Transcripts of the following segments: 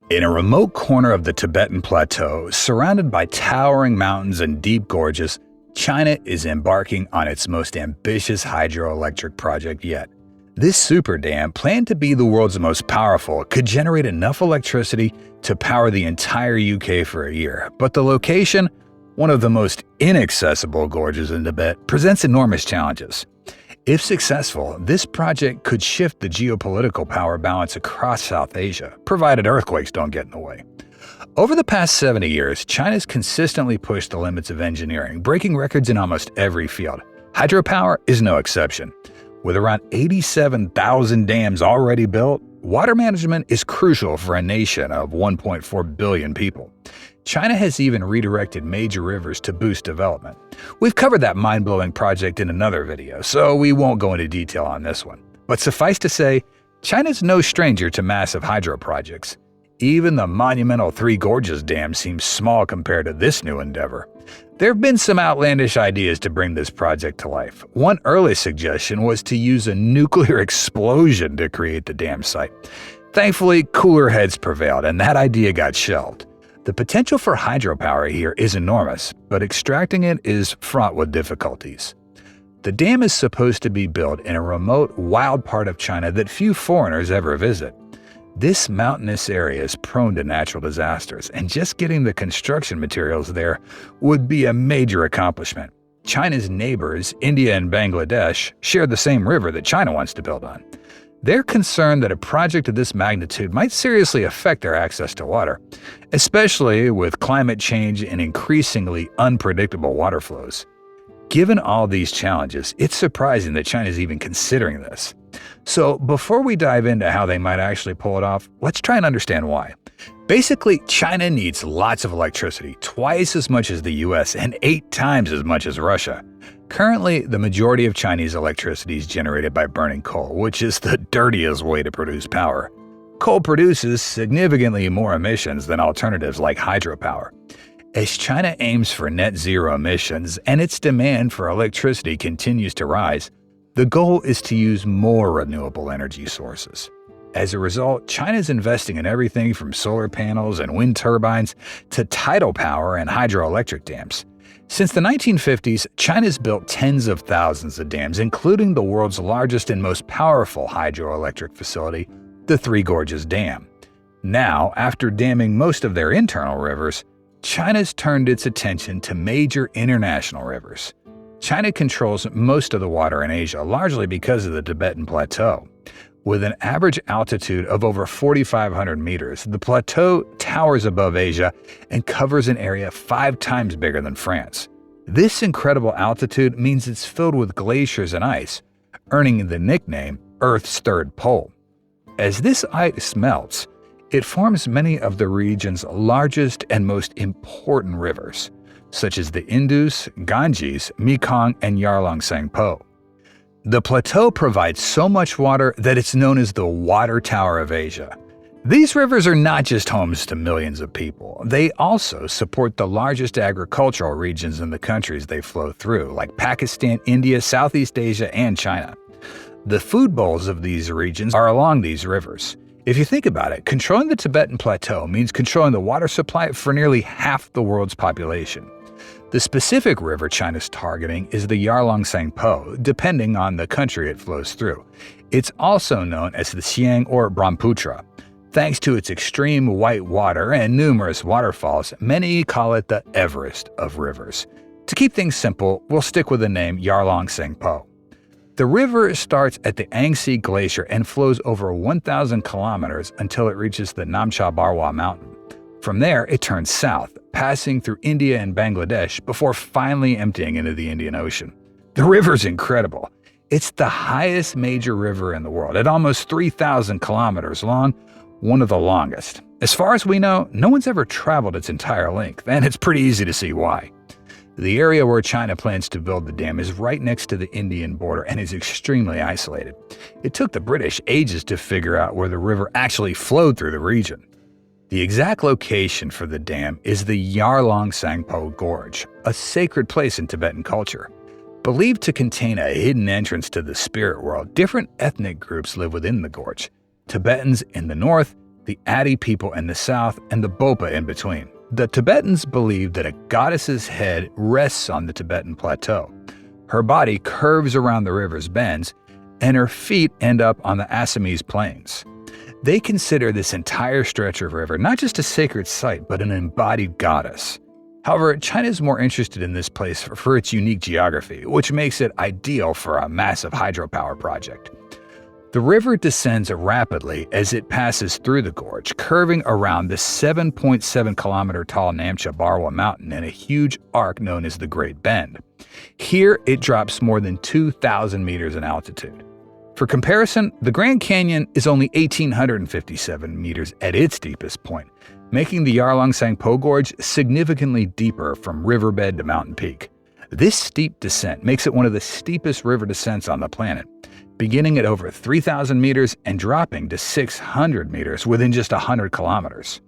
In a remote corner of the Tibetan Plateau, surrounded by towering mountains and deep gorges, China is embarking on its most ambitious hydroelectric project yet. This super dam, planned to be the world's most powerful, could generate enough electricity to power the entire UK for a year. But the location, one of the most inaccessible gorges in Tibet, presents enormous challenges. If successful, this project could shift the geopolitical power balance across South Asia, provided earthquakes don't get in the way. Over the past 70 years, China's consistently pushed the limits of engineering, breaking records in almost every field. Hydropower is no exception. With around 87,000 dams already built, water management is crucial for a nation of 1.4 billion people. China has even redirected major rivers to boost development. We've covered that mind-blowing project in another video, so we won't go into detail on this one. But suffice to say, China's no stranger to massive hydro projects. Even the monumental Three Gorges Dam seems small compared to this new endeavor. There have been some outlandish ideas to bring this project to life. One early suggestion was to use a nuclear explosion to create the dam site. Thankfully, cooler heads prevailed, and that idea got shelved. The potential for hydropower here is enormous, but extracting it is fraught with difficulties. The dam is supposed to be built in a remote, wild part of China that few foreigners ever visit. This mountainous area is prone to natural disasters, and just getting the construction materials there would be a major accomplishment. China's neighbors, India and Bangladesh, share the same river that China wants to build on. They're concerned that a project of this magnitude might seriously affect their access to water, especially with climate change and increasingly unpredictable water flows. Given all these challenges, it's surprising that China is even considering this. So before we dive into how they might actually pull it off, let's try and understand why. Basically, China needs lots of electricity, twice as much as the US and 8 times as much as Russia. Currently, the majority of Chinese electricity is generated by burning coal, which is the dirtiest way to produce power. Coal produces significantly more emissions than alternatives like hydropower. As China aims for net zero emissions and its demand for electricity continues to rise, the goal is to use more renewable energy sources. As a result, China is investing in everything from solar panels and wind turbines to tidal power and hydroelectric dams. Since the 1950s, China's built tens of thousands of dams, including the world's largest and most powerful hydroelectric facility, the Three Gorges Dam. Now, after damming most of their internal rivers, China's turned its attention to major international rivers. China controls most of the water in Asia, largely because of the Tibetan Plateau. With an average altitude of over 4,500 meters, the plateau towers above Asia and covers an area 5 times bigger than France. This incredible altitude means it's filled with glaciers and ice, earning the nickname Earth's Third Pole. As this ice melts, it forms many of the region's largest and most important rivers, such as the Indus, Ganges, Mekong, and Yarlung Tsangpo. The plateau provides so much water that it's known as the Water Tower of Asia. These rivers are not just homes to millions of people. They also support the largest agricultural regions in the countries they flow through, like Pakistan, India, Southeast Asia, and China. The food bowls of these regions are along these rivers. If you think about it, controlling the Tibetan Plateau means controlling the water supply for nearly half the world's population. The specific river China's targeting is the Yarlung Tsangpo, depending on the country it flows through. It's also known as the Xiang or Brahmaputra. Thanks to its extreme white water and numerous waterfalls, many call it the Everest of rivers. To keep things simple, we'll stick with the name Yarlung Tsangpo. The river starts at the Yangtze Glacier and flows over 1,000 kilometers until it reaches the Namcha Barwa Mountain. From there, it turns south, passing through India and Bangladesh before finally emptying into the Indian Ocean. The river's incredible. It's the highest major river in the world, at almost 3,000 kilometers long, one of the longest. As far as we know, no one's ever traveled its entire length, and it's pretty easy to see why. The area where China plans to build the dam is right next to the Indian border and is extremely isolated. It took the British ages to figure out where the river actually flowed through the region. The exact location for the dam is the Yarlung Tsangpo Gorge, a sacred place in Tibetan culture. Believed to contain a hidden entrance to the spirit world, different ethnic groups live within the gorge. Tibetans in the north, the Adi people in the south, and the Bopa in between. The Tibetans believe that a goddess's head rests on the Tibetan plateau. Her body curves around the river's bends, and her feet end up on the Assamese plains. They consider this entire stretch of river not just a sacred site, but an embodied goddess. However, China is more interested in this place for its unique geography, which makes it ideal for a massive hydropower project. The river descends rapidly as it passes through the gorge, curving around the 7.7-kilometer tall Namcha Barwa mountain in a huge arc known as the Great Bend. Here, it drops more than 2,000 meters in altitude. For comparison, the Grand Canyon is only 1,857 meters at its deepest point, making the Yarlung Sangpo Gorge significantly deeper from riverbed to mountain peak. This steep descent makes it one of the steepest river descents on the planet, beginning at over 3,000 meters and dropping to 600 meters within just 100 kilometers.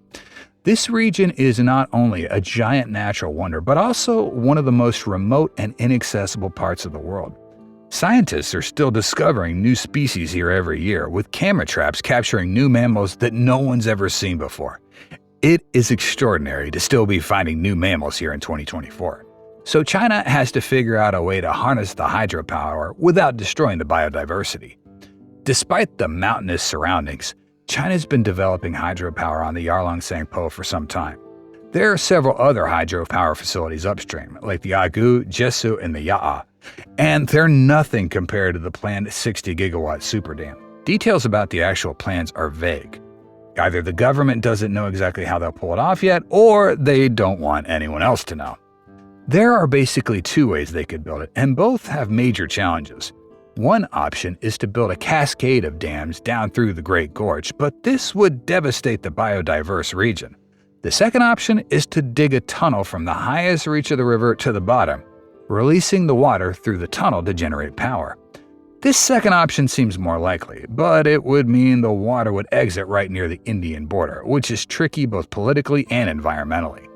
This region is not only a giant natural wonder, but also one of the most remote and inaccessible parts of the world. Scientists are still discovering new species here every year, with camera traps capturing new mammals that no one's ever seen before. It is extraordinary to still be finding new mammals here in 2024. So China has to figure out a way to harness the hydropower without destroying the biodiversity. Despite the mountainous surroundings, China's been developing hydropower on the Yarlung Sangpo for some time. There are several other hydropower facilities upstream, like the Agu, Jesu, and the Ya'a, and they're nothing compared to the planned 60-gigawatt super dam. Details about the actual plans are vague. Either the government doesn't know exactly how they'll pull it off yet, or they don't want anyone else to know. There are basically two ways they could build it, and both have major challenges. One option is to build a cascade of dams down through the Great Gorge, but this would devastate the biodiverse region. The second option is to dig a tunnel from the highest reach of the river to the bottom, releasing the water through the tunnel to generate power. This second option seems more likely, but it would mean the water would exit right near the Indian border, which is tricky both politically and environmentally.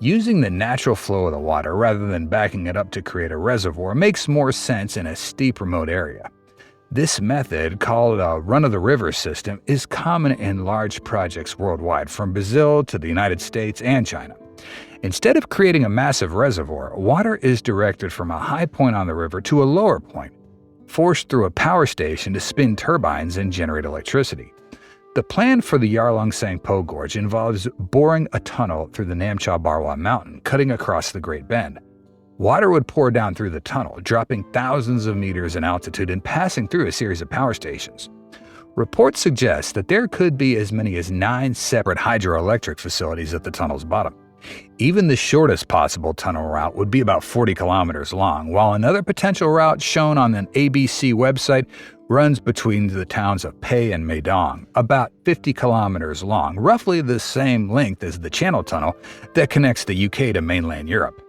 Using the natural flow of the water rather than backing it up to create a reservoir makes more sense in a steep remote area. This method, called a run-of-the-river system, is common in large projects worldwide, from Brazil to the United States and China. Instead of creating a massive reservoir, water is directed from a high point on the river to a lower point, forced through a power station to spin turbines and generate electricity. The plan for the Yarlung Sangpo Gorge involves boring a tunnel through the Namcha Barwa mountain, cutting across the Great Bend. Water would pour down through the tunnel, dropping thousands of meters in altitude and passing through a series of power stations. Reports suggest that there could be as many as 9 separate hydroelectric facilities at the tunnel's bottom. Even the shortest possible tunnel route would be about 40 kilometers long, while another potential route shown on an ABC website runs between the towns of Pei and Meidong, about 50 kilometers long, roughly the same length as the Channel Tunnel that connects the UK to mainland Europe.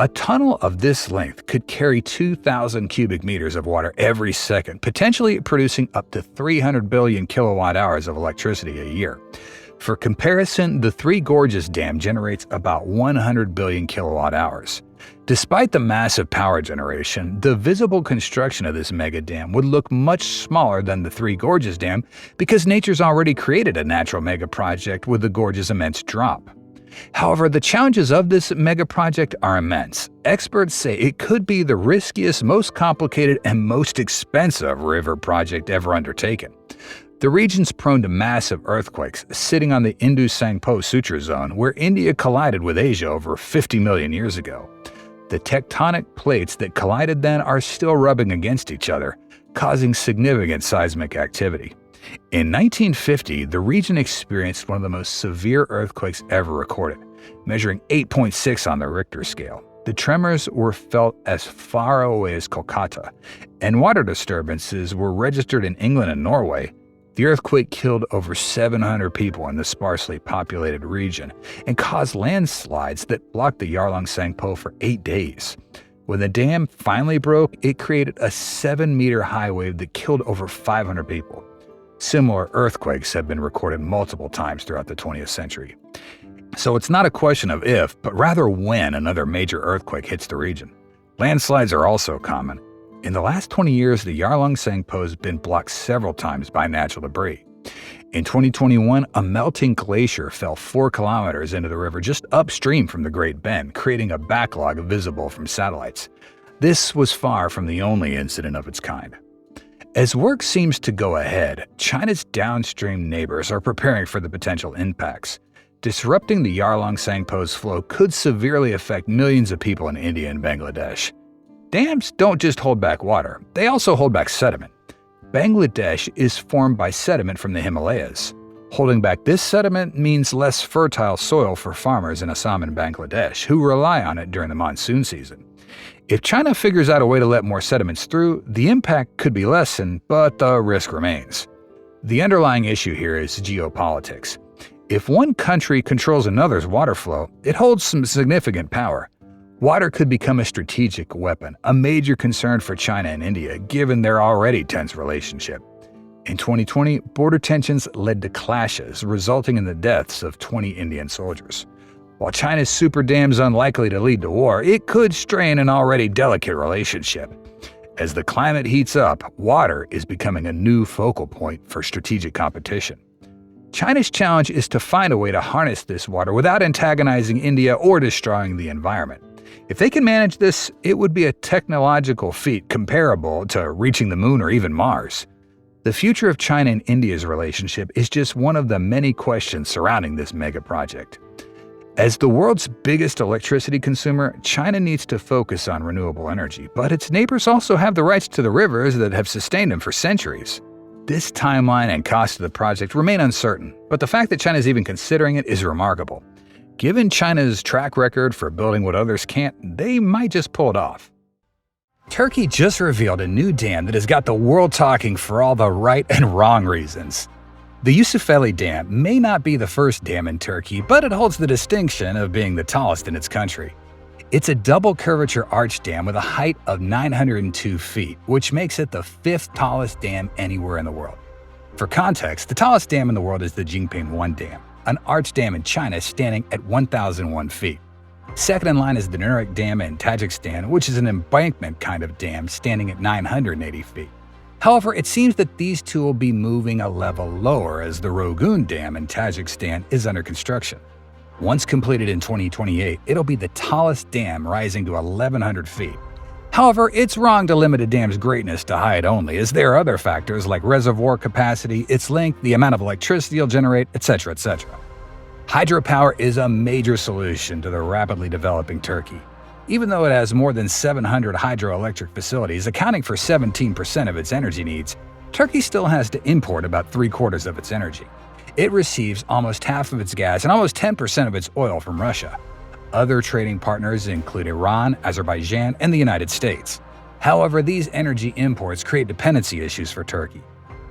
A tunnel of this length could carry 2,000 cubic meters of water every second, potentially producing up to 300 billion kilowatt hours of electricity a year. For comparison, the Three Gorges Dam generates about 100 billion kilowatt hours. Despite the massive power generation, the visible construction of this mega dam would look much smaller than the Three Gorges Dam because nature's already created a natural mega project with the gorge's immense drop. However, the challenges of this mega project are immense. Experts say it could be the riskiest, most complicated, and most expensive river project ever undertaken. The region's prone to massive earthquakes, sitting on the Indus-Sangpo Suture Zone, where India collided with Asia over 50 million years ago. The tectonic plates that collided then are still rubbing against each other, causing significant seismic activity. In 1950, the region experienced one of the most severe earthquakes ever recorded, measuring 8.6 on the Richter scale. The tremors were felt as far away as Kolkata, and water disturbances were registered in England and Norway. The earthquake killed over 700 people in the sparsely populated region and caused landslides that blocked the Yarlung Sangpo for 8 days. When the dam finally broke, it created a 7-meter high wave that killed over 500 people. Similar earthquakes have been recorded multiple times throughout the 20th century. So it's not a question of if, but rather when another major earthquake hits the region. Landslides are also common. In the last 20 years, the Yarlung Sangpo has been blocked several times by natural debris. In 2021, a melting glacier fell 4 kilometers into the river just upstream from the Great Bend, creating a backlog visible from satellites. This was far from the only incident of its kind. As work seems to go ahead, China's downstream neighbors are preparing for the potential impacts. Disrupting the Yarlung-Tsangpo's flow could severely affect millions of people in India and Bangladesh. Dams don't just hold back water, they also hold back sediment. Bangladesh is formed by sediment from the Himalayas. Holding back this sediment means less fertile soil for farmers in Assam and Bangladesh, who rely on it during the monsoon season. If China figures out a way to let more sediments through, the impact could be lessened, but the risk remains. The underlying issue here is geopolitics. If one country controls another's water flow, it holds some significant power. Water could become a strategic weapon, a major concern for China and India, given their already tense relationship. In 2020, border tensions led to clashes, resulting in the deaths of 20 Indian soldiers. While China's super dam is unlikely to lead to war, it could strain an already delicate relationship. As the climate heats up, water is becoming a new focal point for strategic competition. China's challenge is to find a way to harness this water without antagonizing India or destroying the environment. If they can manage this, it would be a technological feat comparable to reaching the moon or even Mars. The future of China and India's relationship is just one of the many questions surrounding this mega project. As the world's biggest electricity consumer, China needs to focus on renewable energy, but its neighbors also have the rights to the rivers that have sustained them for centuries. This timeline and cost of the project remain uncertain, but the fact that China is even considering it is remarkable. Given China's track record for building what others can't, they might just pull it off. Turkey just revealed a new dam that has got the world talking for all the right and wrong reasons. The Yusefeli Dam may not be the first dam in Turkey, but it holds the distinction of being the tallest in its country. It's a double curvature arch dam with a height of 902 feet, which makes it the 5th tallest dam anywhere in the world. For context, the tallest dam in the world is the Jingping 1 Dam, an arch dam in China standing at 1,001 feet. Second in line is the Nurik Dam in Tajikistan, which is an embankment kind of dam standing at 980 feet. However, it seems that these two will be moving a level lower as the Rogun Dam in Tajikistan is under construction. Once completed in 2028, it'll be the tallest dam, rising to 1,100 feet. However, it's wrong to limit a dam's greatness to height only, as there are other factors like reservoir capacity, its length, the amount of electricity it'll generate, etc., etc. Hydropower is a major solution to the rapidly developing Turkey. Even though it has more than 700 hydroelectric facilities, accounting for 17% of its energy needs, Turkey still has to import about 3/4 of its energy. It receives almost half of its gas and almost 10% of its oil from Russia. Other trading partners include Iran, Azerbaijan, and the United States. However, these energy imports create dependency issues for Turkey.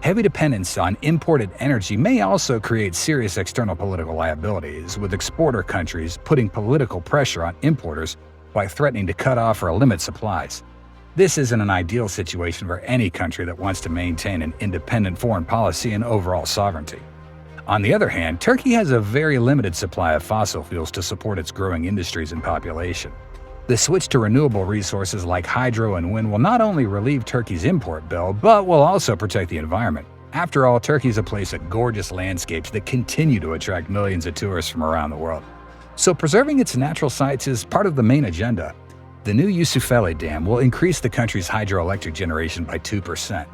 Heavy dependence on imported energy may also create serious external political liabilities, with exporter countries putting political pressure on importers by threatening to cut off or limit supplies. This isn't an ideal situation for any country that wants to maintain an independent foreign policy and overall sovereignty. On the other hand, Turkey has a very limited supply of fossil fuels to support its growing industries and population. The switch to renewable resources like hydro and wind will not only relieve Turkey's import bill, but will also protect the environment. After all, Turkey is a place of gorgeous landscapes that continue to attract millions of tourists from around the world. So preserving its natural sites is part of the main agenda. The new Yusefeli Dam will increase the country's hydroelectric generation by 2%.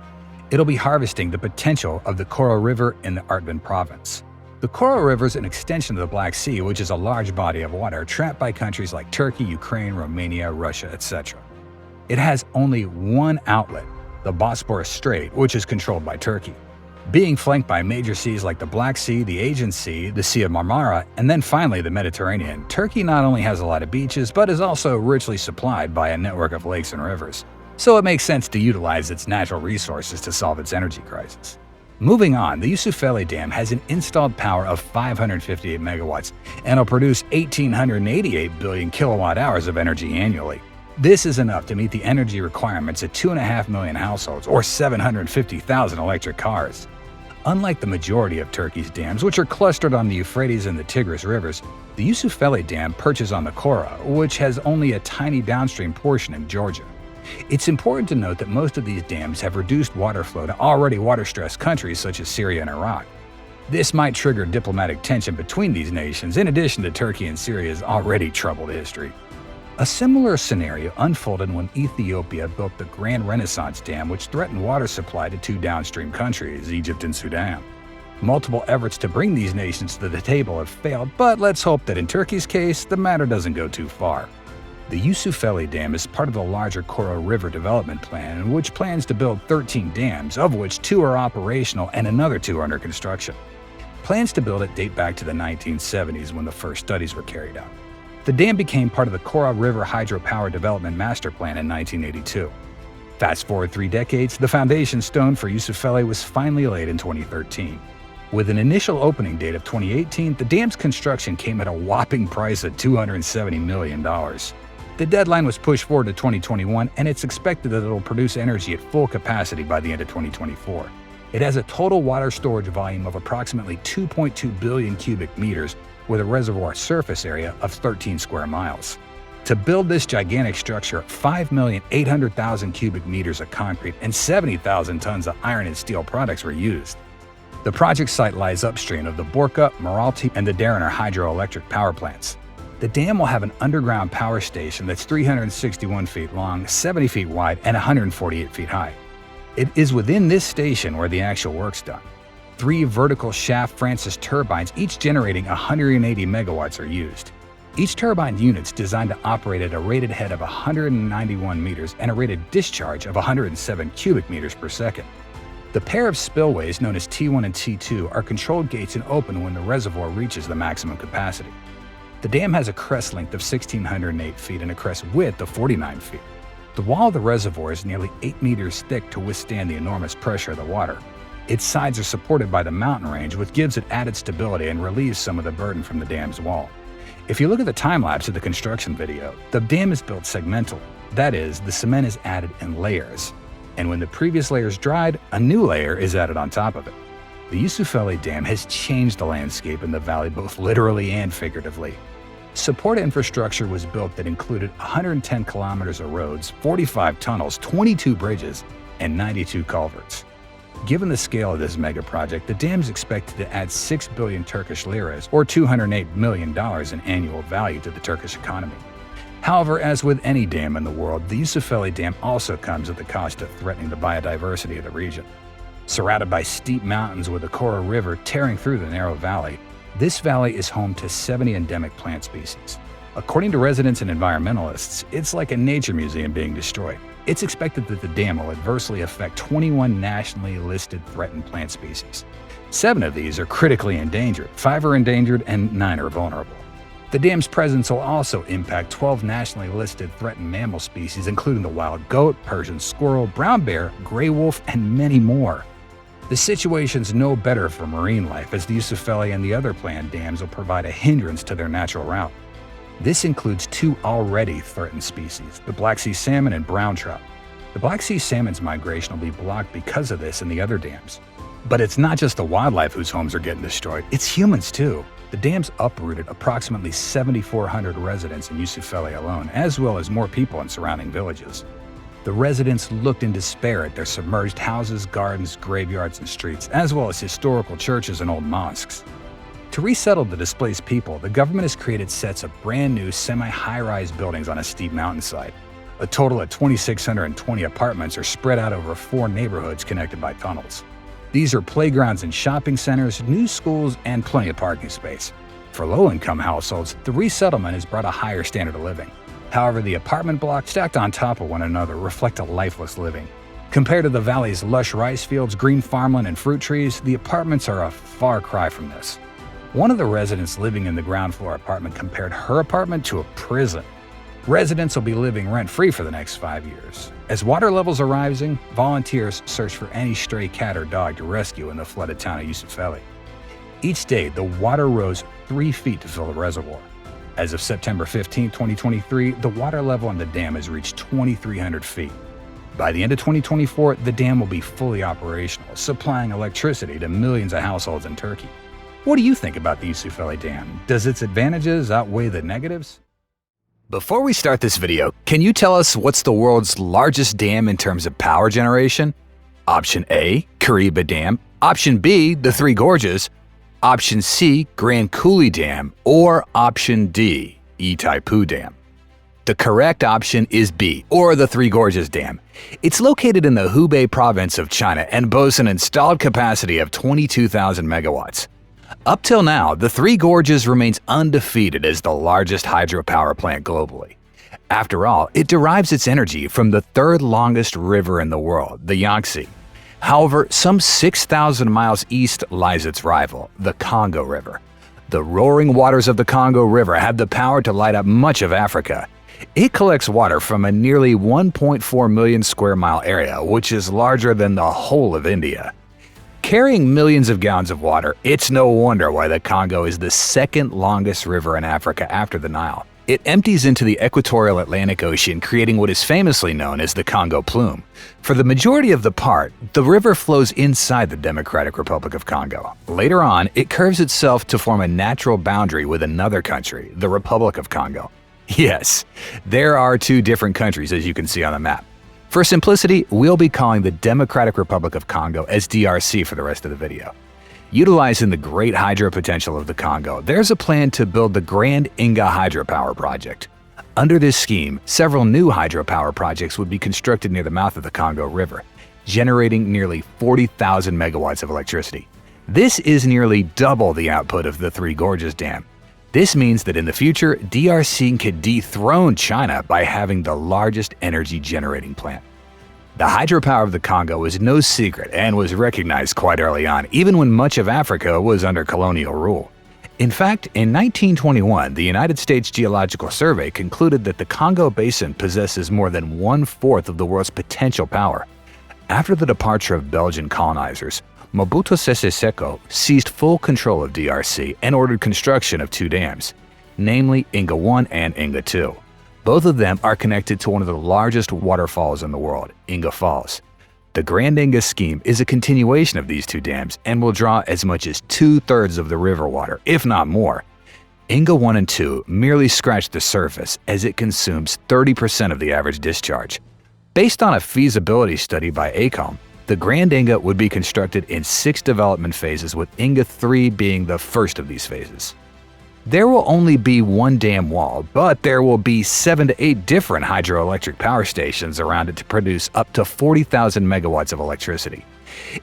It'll be harvesting the potential of the Kora River in the Artvin province. The Kora River is an extension of the Black Sea, which is a large body of water trapped by countries like Turkey, Ukraine, Romania, Russia, etc. It has only one outlet, the Bosporus Strait, which is controlled by Turkey. Being flanked by major seas like the Black Sea, the Aegean Sea, the Sea of Marmara, and then finally the Mediterranean, Turkey not only has a lot of beaches, but is also richly supplied by a network of lakes and rivers. So it makes sense to utilize its natural resources to solve its energy crisis. Moving on, the Yusefeli Dam has an installed power of 558 megawatts and will produce 1,888 billion kilowatt-hours of energy annually. This is enough to meet the energy requirements of 2.5 million households or 750,000 electric cars. Unlike the majority of Turkey's dams, which are clustered on the Euphrates and the Tigris rivers, the Yusefeli Dam perches on the Kora, which has only a tiny downstream portion in Georgia. It's important to note that most of these dams have reduced water flow to already water-stressed countries such as Syria and Iraq. This might trigger diplomatic tension between these nations, in addition to Turkey and Syria's already troubled history. A similar scenario unfolded when Ethiopia built the Grand Renaissance Dam, which threatened water supply to two downstream countries, Egypt and Sudan. Multiple efforts to bring these nations to the table have failed, but let's hope that in Turkey's case, the matter doesn't go too far. The Yusefeli Dam is part of the larger Kora River Development Plan, which plans to build 13 dams, of which 2 are operational and another 2 are under construction. Plans to build it date back to the 1970s when the first studies were carried out. The dam became part of the Kora River Hydropower Development Master Plan in 1982. Fast forward 3 decades, the foundation stone for Yusefeli was finally laid in 2013. With an initial opening date of 2018, the dam's construction came at a whopping price of $270 million. The deadline was pushed forward to 2021, and it's expected that it will produce energy at full capacity by the end of 2024. It has a total water storage volume of approximately 2.2 billion cubic meters with a reservoir surface area of 13 square miles. To build this gigantic structure, 5,800,000 cubic meters of concrete and 70,000 tons of iron and steel products were used. The project site lies upstream of the Borca, Meralti, and the Dariner hydroelectric power plants. The dam will have an underground power station that's 361 feet long, 70 feet wide, and 148 feet high. It is within this station where the actual work's done. 3 vertical shaft Francis turbines, each generating 180 megawatts, are used. Each turbine unit's designed to operate at a rated head of 191 meters and a rated discharge of 107 cubic meters per second. The pair of spillways, known as T1 and T2, are controlled gates and open when the reservoir reaches the maximum capacity. The dam has a crest length of 1,608 feet and a crest width of 49 feet. The wall of the reservoir is nearly 8 meters thick to withstand the enormous pressure of the water. Its sides are supported by the mountain range, which gives it added stability and relieves some of the burden from the dam's wall. If you look at the time-lapse of the construction video, the dam is built segmentally. That is, the cement is added in layers. And when the previous layers dried, a new layer is added on top of it. The Yusefeli Dam has changed the landscape in the valley both literally and figuratively. Support infrastructure was built that included 110 kilometers of roads, 45 tunnels, 22 bridges, and 92 culverts. Given the scale of this mega project, the dam is expected to add 6 billion Turkish liras, or $208 million in annual value to the Turkish economy. However, as with any dam in the world, the Yusefeli Dam also comes at the cost of threatening the biodiversity of the region. Surrounded by steep mountains with the Kora River tearing through the narrow valley, this valley is home to 70 endemic plant species. According to residents and environmentalists, it's like a nature museum being destroyed. It's expected that the dam will adversely affect 21 nationally listed threatened plant species. 7 of these are critically endangered, 5 are endangered, and 9 are vulnerable. The dam's presence will also impact 12 nationally listed threatened mammal species, including the wild goat, Persian squirrel, brown bear, gray wolf, and many more. The situation's no better for marine life, as the Yusefeli and the other planned dams will provide a hindrance to their natural route. This includes 2 already threatened species, the Black Sea salmon and brown trout. The Black Sea salmon's migration will be blocked because of this and the other dams. But it's not just the wildlife whose homes are getting destroyed, it's humans too. The dam's uprooted approximately 7,400 residents in Yusefeli alone, as well as more people in surrounding villages. The residents looked in despair at their submerged houses, gardens, graveyards, and streets, as well as historical churches and old mosques. To resettle the displaced people, the government has created sets of brand new semi-high-rise buildings on a steep mountainside. A total of 2,620 apartments are spread out over 4 neighborhoods connected by tunnels. These are playgrounds and shopping centers, new schools, and plenty of parking space. For low-income households, the resettlement has brought a higher standard of living. However, the apartment blocks stacked on top of one another reflect a lifeless living. Compared to the valley's lush rice fields, green farmland, and fruit trees, the apartments are a far cry from this. One of the residents living in the ground floor apartment compared her apartment to a prison. Residents will be living rent-free for the next 5 years. As water levels are rising, volunteers search for any stray cat or dog to rescue in the flooded town of Yusefeli. Each day, the water rose 3 feet to fill the reservoir. As of September 15, 2023, the water level on the dam has reached 2,300 feet. By the end of 2024, the dam will be fully operational, supplying electricity to millions of households in Turkey. What do you think about the Yusefeli Dam? Does its advantages outweigh the negatives? Before we start this video, can you tell us what's the world's largest dam in terms of power generation? Option A, Kariba Dam. Option B, the Three Gorges. Option C, Grand Coulee Dam. Or Option D, Itaipu Dam. The correct option is B, or the Three Gorges Dam. It's located in the Hubei province of China and boasts an installed capacity of 22,000 megawatts. Up till now, the Three Gorges remains undefeated as the largest hydropower plant globally. After all, it derives its energy from the third longest river in the world, the Yangtze. However, some 6,000 miles east lies its rival, the Congo River. The roaring waters of the Congo River have the power to light up much of Africa. It collects water from a nearly 1.4 million square mile area, which is larger than the whole of India. Carrying millions of gallons of water, it's no wonder why the Congo is the second longest river in Africa after the Nile. It empties into the equatorial Atlantic Ocean, creating what is famously known as the Congo Plume. For the majority of the part, the river flows inside the Democratic Republic of Congo. Later on, it curves itself to form a natural boundary with another country, the Republic of Congo. Yes, there are two different countries, as you can see on the map. For simplicity, we'll be calling the Democratic Republic of Congo as DRC for the rest of the video. Utilizing the great hydro potential of the Congo, there's a plan to build the Grand Inga hydropower project. Under this scheme, several new hydropower projects would be constructed near the mouth of the Congo River, generating nearly 40,000 megawatts of electricity. This is nearly double the output of the Three Gorges Dam. This means that in the future, DRC could dethrone China by having the largest energy generating plant. The hydropower of the Congo is no secret and was recognized quite early on, even when much of Africa was under colonial rule. In fact, in 1921, the United States Geological Survey concluded that the Congo Basin possesses more than 1/4 of the world's potential power. After the departure of Belgian colonizers, Mobutu Sese Seko seized full control of DRC and ordered construction of two dams, namely Inga 1 and Inga 2. Both of them are connected to one of the largest waterfalls in the world, Inga Falls. The Grand Inga scheme is a continuation of these two dams and will draw as much as 2/3 of the river water, if not more. Inga 1 and 2 merely scratch the surface as it consumes 30% of the average discharge. Based on a feasibility study by AECOM, the Grand Inga would be constructed in 6 development phases, with Inga 3 being the first of these phases. There will only be one dam wall, but there will be 7 to 8 different hydroelectric power stations around it to produce up to 40,000 megawatts of electricity.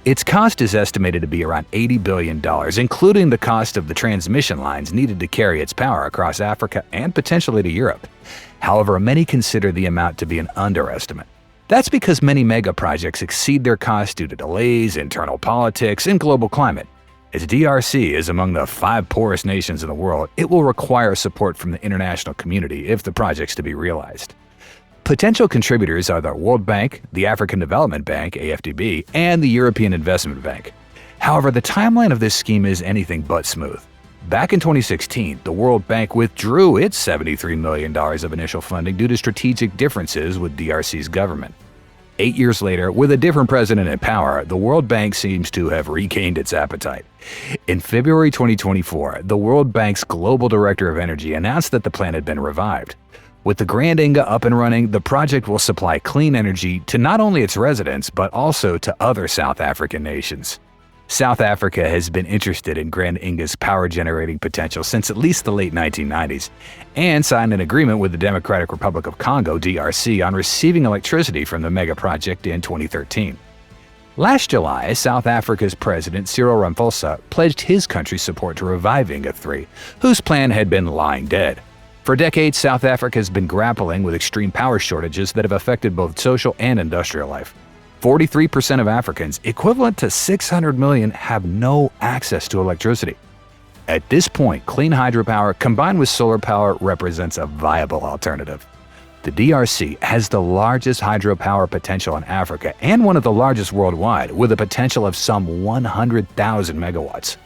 Its cost is estimated to be around $80 billion, including the cost of the transmission lines needed to carry its power across Africa and potentially to Europe. However, many consider the amount to be an underestimate. That's because many mega projects exceed their costs due to delays, internal politics, and global climate. As DRC is among the 5 poorest nations in the world, it will require support from the international community if the project's to be realized. Potential contributors are the World Bank, the African Development Bank (AFDB), and the European Investment Bank. However, the timeline of this scheme is anything but smooth. Back in 2016, the World Bank withdrew its $73 million of initial funding due to strategic differences with DRC's government. 8 years later, with a different president in power, the World Bank seems to have regained its appetite. In February 2024, the World Bank's Global Director of Energy announced that the plan had been revived. With the Grand Inga up and running, the project will supply clean energy to not only its residents, but also to other South African nations. South Africa has been interested in Grand Inga's power-generating potential since at least the late 1990s, and signed an agreement with the Democratic Republic of Congo (DRC) on receiving electricity from the mega project in 2013. Last July, South Africa's President Cyril Ramaphosa pledged his country's support to revive Inga 3, whose plan had been lying dead. For decades, South Africa has been grappling with extreme power shortages that have affected both social and industrial life. 43% of Africans, equivalent to 600 million, have no access to electricity. At this point, clean hydropower combined with solar power represents a viable alternative. The DRC has the largest hydropower potential in Africa and one of the largest worldwide, with a potential of some 100,000 megawatts.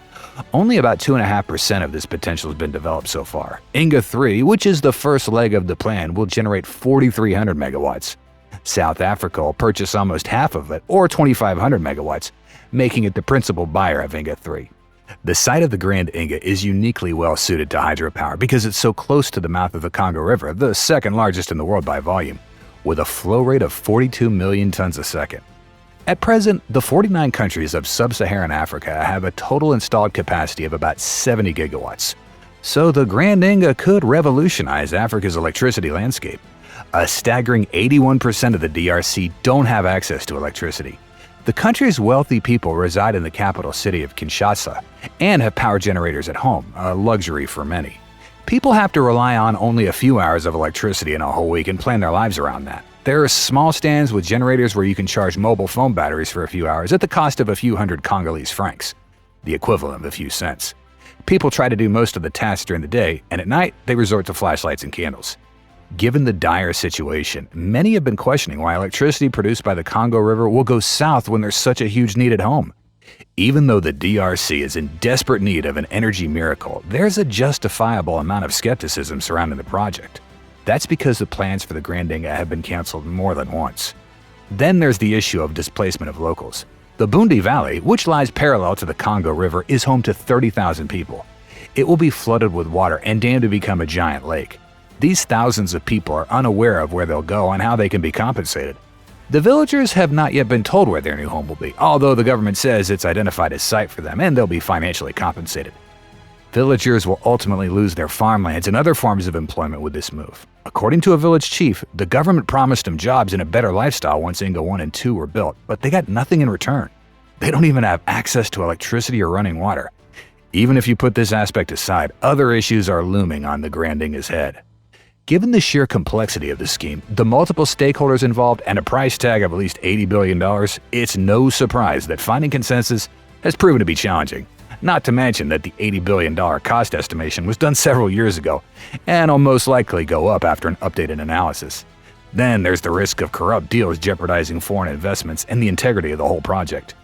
Only about 2.5% of this potential has been developed so far. Inga 3, which is the first leg of the plan, will generate 4,300 megawatts. South Africa will purchase almost half of it, or 2,500 megawatts, making it the principal buyer of Inga 3. The site of the Grand Inga is uniquely well suited to hydropower because it's so close to the mouth of the Congo River, the second largest in the world by volume, with a flow rate of 42 million tons a second. At present, the 49 countries of sub-Saharan Africa have a total installed capacity of about 70 gigawatts. So the Grand Inga could revolutionize Africa's electricity landscape. A staggering 81% of the DRC don't have access to electricity. The country's wealthy people reside in the capital city of Kinshasa and have power generators at home, a luxury for many. People have to rely on only a few hours of electricity in a whole week and plan their lives around that. There are small stands with generators where you can charge mobile phone batteries for a few hours at the cost of a few hundred Congolese francs, the equivalent of a few cents. People try to do most of the tasks during the day, and at night they resort to flashlights and candles. Given the dire situation, many have been questioning why electricity produced by the Congo River will go south when there's such a huge need at home. Even though the DRC is in desperate need of an energy miracle, there's a justifiable amount of skepticism surrounding the project. That's because the plans for the Grand Inga have been canceled more than once. Then there's the issue of displacement of locals. The Bundi Valley, which lies parallel to the Congo River, is home to 30,000 people. It will be flooded with water and dammed to become a giant lake. These thousands of people are unaware of where they'll go and how they can be compensated. The villagers have not yet been told where their new home will be, although the government says it's identified a site for them and they'll be financially compensated. Villagers will ultimately lose their farmlands and other forms of employment with this move. According to a village chief, the government promised them jobs and a better lifestyle once Inga 1 and 2 were built, but they got nothing in return. They don't even have access to electricity or running water. Even if you put this aspect aside, other issues are looming on the Grand Inga's head. Given the sheer complexity of the scheme, the multiple stakeholders involved, and a price tag of at least $80 billion, it's no surprise that finding consensus has proven to be challenging. Not to mention that the $80 billion cost estimation was done several years ago and will most likely go up after an updated analysis. Then there's the risk of corrupt deals jeopardizing foreign investments and the integrity of the whole project.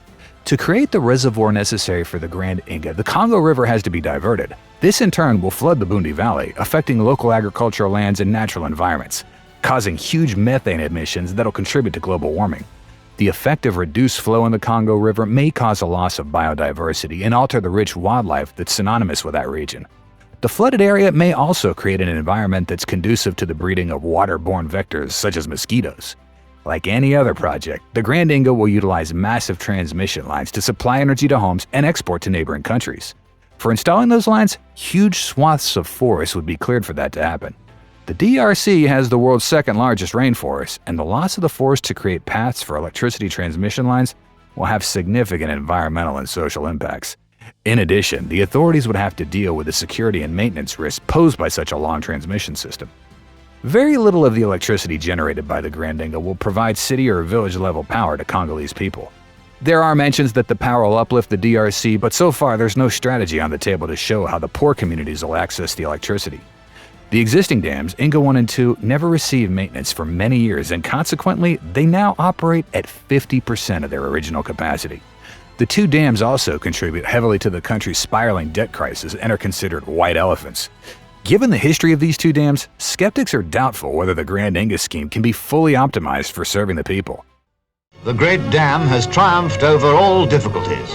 To create the reservoir necessary for the Grand Inga, the Congo River has to be diverted. This in turn will flood the Bundi Valley, affecting local agricultural lands and natural environments, causing huge methane emissions that'll contribute to global warming. The effect of reduced flow in the Congo River may cause a loss of biodiversity and alter the rich wildlife that's synonymous with that region. The flooded area may also create an environment that's conducive to the breeding of waterborne vectors such as mosquitoes. Like any other project, the Grand Inga will utilize massive transmission lines to supply energy to homes and export to neighboring countries. For installing those lines, huge swaths of forest would be cleared for that to happen. The DRC has the world's second largest rainforest, and the loss of the forest to create paths for electricity transmission lines will have significant environmental and social impacts. In addition, the authorities would have to deal with the security and maintenance risks posed by such a long transmission system. Very little of the electricity generated by the Grand Inga will provide city or village-level power to Congolese people. There are mentions that the power will uplift the DRC, but so far there's no strategy on the table to show how the poor communities will access the electricity. The existing dams, Inga 1 and 2, never received maintenance for many years, and consequently, they now operate at 50% of their original capacity. The two dams also contribute heavily to the country's spiraling debt crisis and are considered white elephants. Given the history of these two dams, skeptics are doubtful whether the Grand Inga scheme can be fully optimized for serving the people. The great dam has triumphed over all difficulties.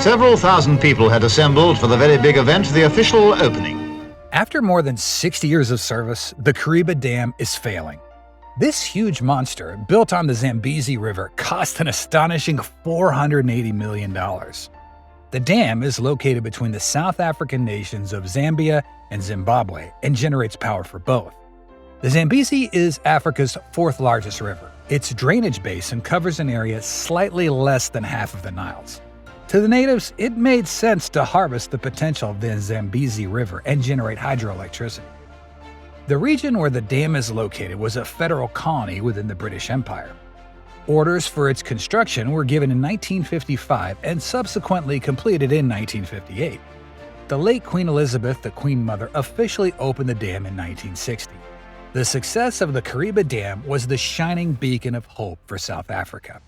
Several thousand people had assembled for the very big event, the official opening. After more than 60 years of service, the Kariba Dam is failing. This huge monster, built on the Zambezi River, cost an astonishing $480 million. The dam is located between the South African nations of Zambia and Zimbabwe and generates power for both. The Zambezi is Africa's fourth largest river. Its drainage basin covers an area slightly less than half of the Nile's. To the natives, it made sense to harvest the potential of the Zambezi River and generate hydroelectricity. The region where the dam is located was a federal colony within the British Empire. Orders for its construction were given in 1955 and subsequently completed in 1958. The late Queen Elizabeth, the Queen Mother, officially opened the dam in 1960. The success of the Kariba Dam was the shining beacon of hope for South Africa.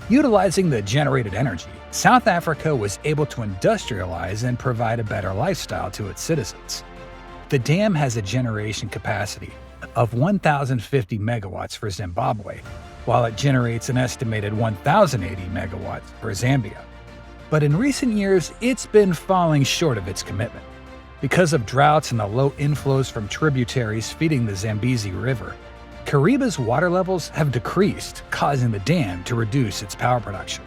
Utilizing the generated energy, South Africa was able to industrialize and provide a better lifestyle to its citizens. The dam has a generation capacity of 1,050 megawatts for Zimbabwe, while it generates an estimated 1,080 megawatts for Zambia. But in recent years, it's been falling short of its commitment. Because of droughts and the low inflows from tributaries feeding the Zambezi River, Kariba's water levels have decreased, causing the dam to reduce its power production.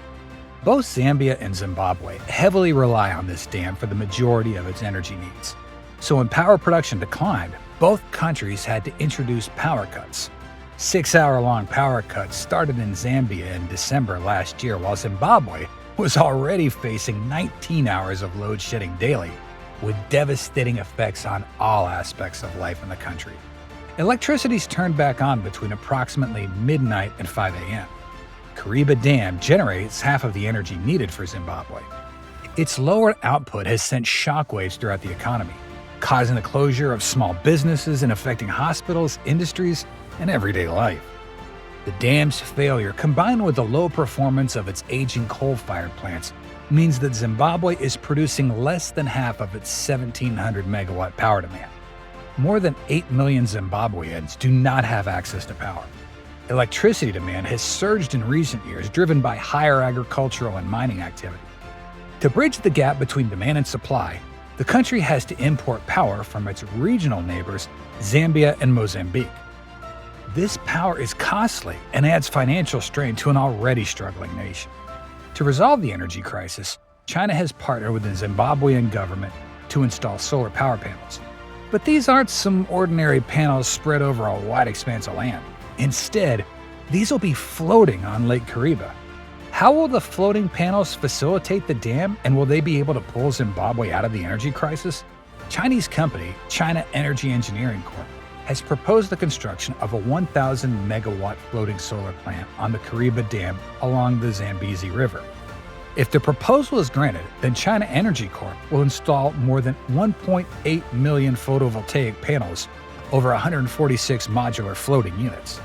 Both Zambia and Zimbabwe heavily rely on this dam for the majority of its energy needs. So when power production declined, both countries had to introduce power cuts. 6-hour-long power cuts started in Zambia in December last year, while Zimbabwe was already facing 19 hours of load shedding daily, with devastating effects on all aspects of life in the country. Electricity's turned back on between approximately midnight and 5 a.m. Kariba Dam generates half of the energy needed for Zimbabwe. Its lowered output has sent shockwaves throughout the economy, causing the closure of small businesses and affecting hospitals, industries, and everyday life. The dam's failure, combined with the low performance of its aging coal-fired plants, means that Zimbabwe is producing less than half of its 1,700 megawatt power demand. More than 8 million Zimbabweans do not have access to power. Electricity demand has surged in recent years, driven by higher agricultural and mining activity. To bridge the gap between demand and supply, the country has to import power from its regional neighbors, Zambia and Mozambique. This power is costly and adds financial strain to an already struggling nation. To resolve the energy crisis, China has partnered with the Zimbabwean government to install solar power panels. But these aren't some ordinary panels spread over a wide expanse of land. Instead, these will be floating on Lake Kariba. How will the floating panels facilitate the dam, and will they be able to pull Zimbabwe out of the energy crisis? Chinese company China Energy Engineering Corp has proposed the construction of a 1,000 megawatt floating solar plant on the Kariba Dam along the Zambezi River. If the proposal is granted, then China Energy Corp will install more than 1.8 million photovoltaic panels over 146 modular floating units.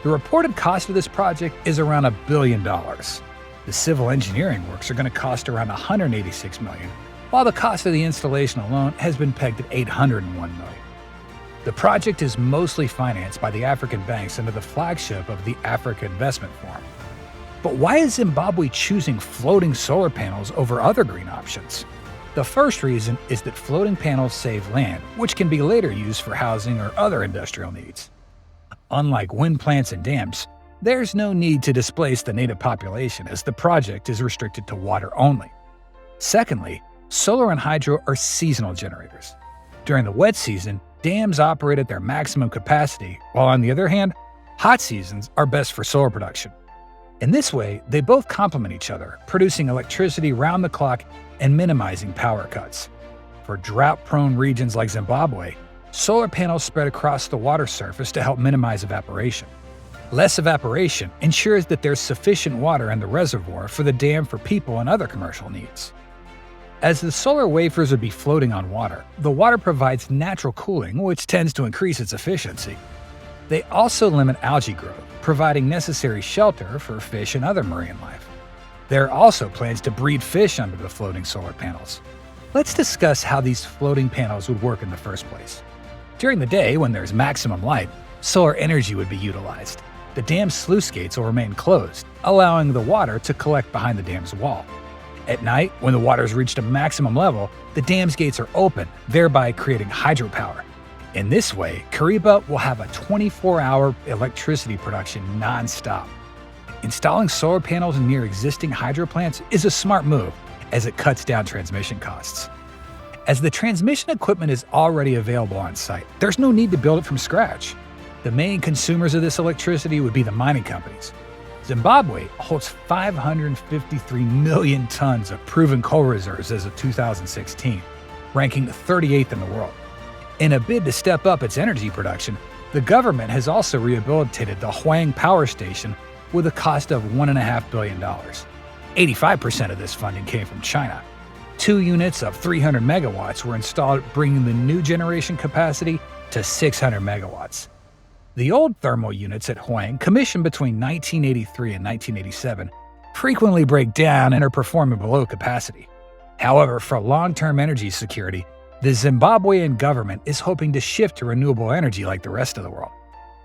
The reported cost of this project is around $1 billion. The civil engineering works are going to cost around $186 million, while the cost of the installation alone has been pegged at $801 million. The project is mostly financed by the African banks under the flagship of the Africa Investment Forum. But why is Zimbabwe choosing floating solar panels over other green options? The first reason is that floating panels save land, which can be later used for housing or other industrial needs. Unlike wind plants and dams, there's no need to displace the native population, as the project is restricted to water only. Secondly, solar and hydro are seasonal generators. During the wet season, dams operate at their maximum capacity, while on the other hand, hot seasons are best for solar production. In this way, they both complement each other, producing electricity round the clock and minimizing power cuts. For drought-prone regions like Zimbabwe, solar panels spread across the water surface to help minimize evaporation. Less evaporation ensures that there's sufficient water in the reservoir for the dam for people and other commercial needs. As the solar wafers would be floating on water, the water provides natural cooling, which tends to increase its efficiency. They also limit algae growth, providing necessary shelter for fish and other marine life. There are also plans to breed fish under the floating solar panels. Let's discuss how these floating panels would work in the first place. During the day, when there's maximum light, solar energy would be utilized. The dam's sluice gates will remain closed, allowing the water to collect behind the dam's wall. At night, when the water's reached a maximum level, the dam's gates are open, thereby creating hydropower. In this way, Kariba will have a 24-hour electricity production non-stop. Installing solar panels near existing hydro plants is a smart move, as it cuts down transmission costs. As the transmission equipment is already available on site, there's no need to build it from scratch. The main consumers of this electricity would be the mining companies. Zimbabwe holds 553 million tons of proven coal reserves as of 2016, ranking 38th in the world. In a bid to step up its energy production, the government has also rehabilitated the Huang Power Station with a cost of $1.5 billion. 85% of this funding came from China. 2 units of 300 megawatts were installed, bringing the new generation capacity to 600 megawatts. The old thermal units at Huang, commissioned between 1983 and 1987, frequently break down and are performing below capacity. However, for long-term energy security, the Zimbabwean government is hoping to shift to renewable energy like the rest of the world.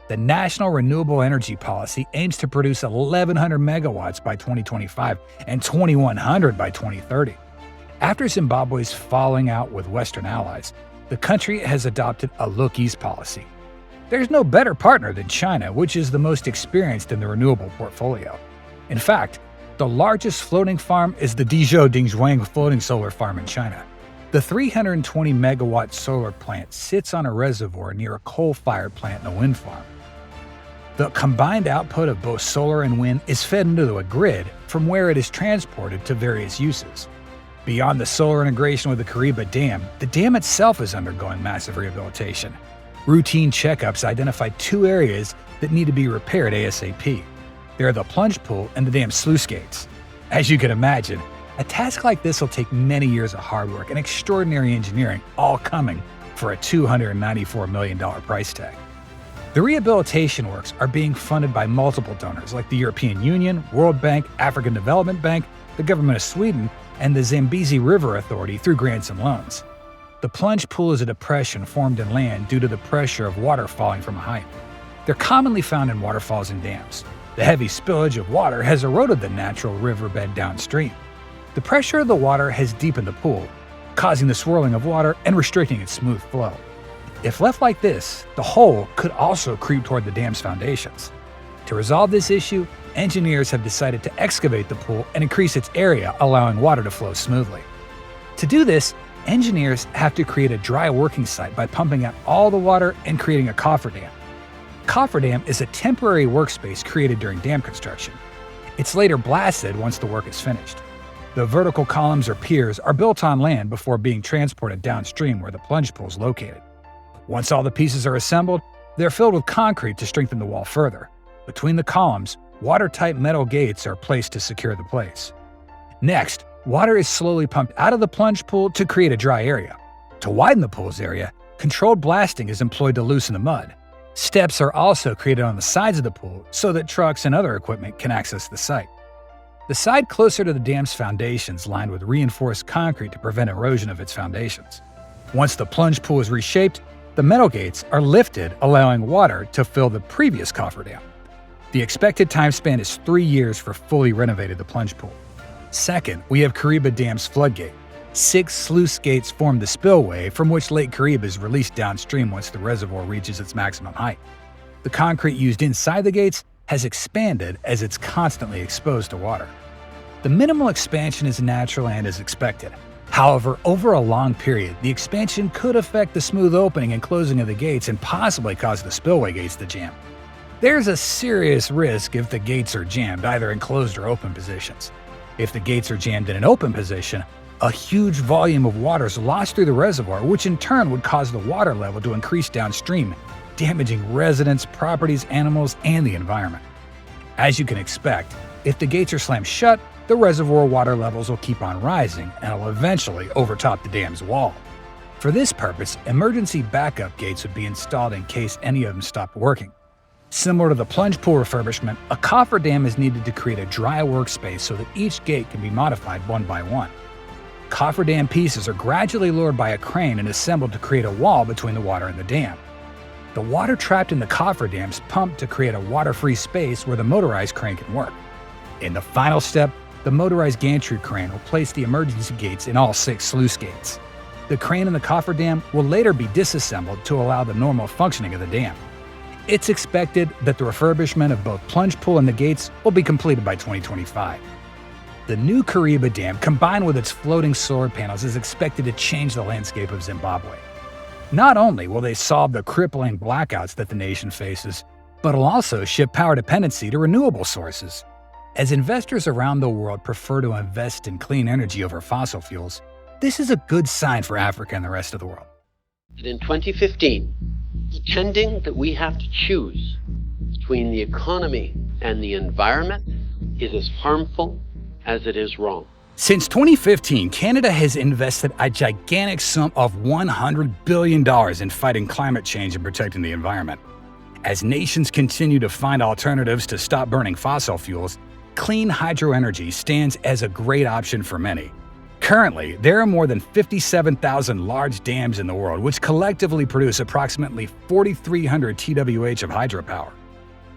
The National Renewable Energy Policy aims to produce 1,100 megawatts by 2025 and 2,100 by 2030. After Zimbabwe's falling out with Western allies, the country has adopted a Look East policy. There's no better partner than China, which is the most experienced in the renewable portfolio. In fact, the largest floating farm is the Dizhou Dingzhuang floating solar farm in China. The 320 megawatt solar plant sits on a reservoir near a coal-fired plant and a wind farm. The combined output of both solar and wind is fed into a grid from where it is transported to various uses. Beyond the solar integration with the Kariba Dam, the dam itself is undergoing massive rehabilitation. Routine checkups identified 2 areas that need to be repaired ASAP. They are the plunge pool and the dam sluice gates. As you can imagine, a task like this will take many years of hard work and extraordinary engineering, all coming for a $294 million price tag. The rehabilitation works are being funded by multiple donors like the European Union, World Bank, African Development Bank, the government of Sweden, and the Zambezi River Authority through grants and loans. The plunge pool is a depression formed in land due to the pressure of water falling from a height. They're commonly found in waterfalls and dams. The heavy spillage of water has eroded the natural riverbed downstream. The pressure of the water has deepened the pool, causing the swirling of water and restricting its smooth flow. If left like this, the hole could also creep toward the dam's foundations. To resolve this issue, engineers have decided to excavate the pool and increase its area, allowing water to flow smoothly. To do this, engineers have to create a dry working site by pumping out all the water and creating a cofferdam. Cofferdam is a temporary workspace created during dam construction. It's later blasted once the work is finished. The vertical columns or piers are built on land before being transported downstream where the plunge pool is located. Once all the pieces are assembled, they're filled with concrete to strengthen the wall further. Between the columns, watertight metal gates are placed to secure the place. Next, water is slowly pumped out of the plunge pool to create a dry area. To widen the pool's area, controlled blasting is employed to loosen the mud. Steps are also created on the sides of the pool so that trucks and other equipment can access the site. The side closer to the dam's foundations lined with reinforced concrete to prevent erosion of its foundations. Once the plunge pool is reshaped, the metal gates are lifted, allowing water to fill the previous cofferdam. The expected time span is 3 years for fully renovated the plunge pool. Second, we have Kariba Dam's floodgate. 6 sluice gates form the spillway from which Lake Kariba is released downstream once the reservoir reaches its maximum height. The concrete used inside the gates has expanded as it's constantly exposed to water. The minimal expansion is natural and as expected. However, over a long period, the expansion could affect the smooth opening and closing of the gates and possibly cause the spillway gates to jam. There's a serious risk if the gates are jammed, either in closed or open positions. If the gates are jammed in an open position, a huge volume of water is lost through the reservoir, which in turn would cause the water level to increase downstream, damaging residents, properties, animals, and the environment. As you can expect, if the gates are slammed shut, the reservoir water levels will keep on rising and will eventually overtop the dam's wall. For this purpose, emergency backup gates would be installed in case any of them stopped working. Similar to the plunge pool refurbishment, a cofferdam is needed to create a dry workspace so that each gate can be modified one by one. Cofferdam pieces are gradually lowered by a crane and assembled to create a wall between the water and the dam. The water trapped in the cofferdam is pumped to create a water-free space where the motorized crane can work. In the final step, the motorized gantry crane will place the emergency gates in all 6 sluice gates. The crane and the cofferdam will later be disassembled to allow the normal functioning of the dam. It's expected that the refurbishment of both plunge pool and the gates will be completed by 2025. The new Kariba Dam, combined with its floating solar panels, is expected to change the landscape of Zimbabwe. Not only will they solve the crippling blackouts that the nation faces, but will also shift power dependency to renewable sources. As investors around the world prefer to invest in clean energy over fossil fuels, this is a good sign for Africa and the rest of the world. In 2015, pretending that we have to choose between the economy and the environment is as harmful as it is wrong. Since 2015, Canada has invested a gigantic sum of $100 billion in fighting climate change and protecting the environment. As nations continue to find alternatives to stop burning fossil fuels, clean hydroenergy stands as a great option for many. Currently, there are more than 57,000 large dams in the world, which collectively produce approximately 4,300 TWh of hydropower.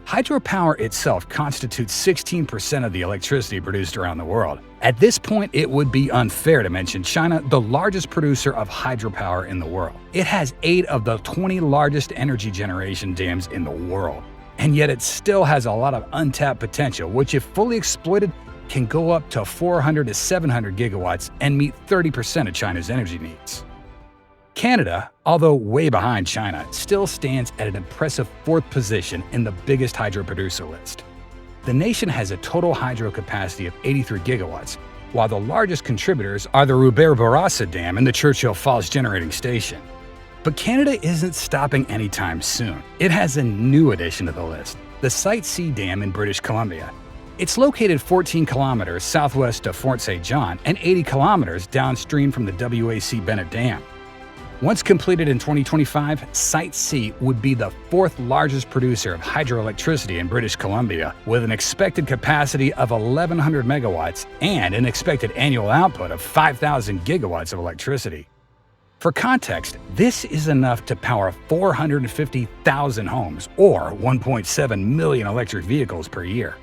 Hydropower itself constitutes 16% of the electricity produced around the world. At this point, it would be unfair to mention China, the largest producer of hydropower in the world. It has 8 of the 20 largest energy generation dams in the world. And yet it still has a lot of untapped potential, which if fully exploited, can go up to 400 to 700 gigawatts and meet 30% of China's energy needs. Canada, although way behind China, still stands at an impressive 4th position in the biggest hydro producer list. The nation has a total hydro capacity of 83 gigawatts, while the largest contributors are the Roubaix-Bourassa Dam and the Churchill Falls Generating Station. But Canada isn't stopping anytime soon. It has a new addition to the list, the Site C Dam in British Columbia. It's located 14 kilometers southwest of Fort St. John and 80 kilometers downstream from the WAC Bennett Dam. Once completed in 2025, Site C would be the 4th largest producer of hydroelectricity in British Columbia, with an expected capacity of 1,100 megawatts and an expected annual output of 5,000 gigawatts of electricity. For context, this is enough to power 450,000 homes, or 1.7 million electric vehicles per year.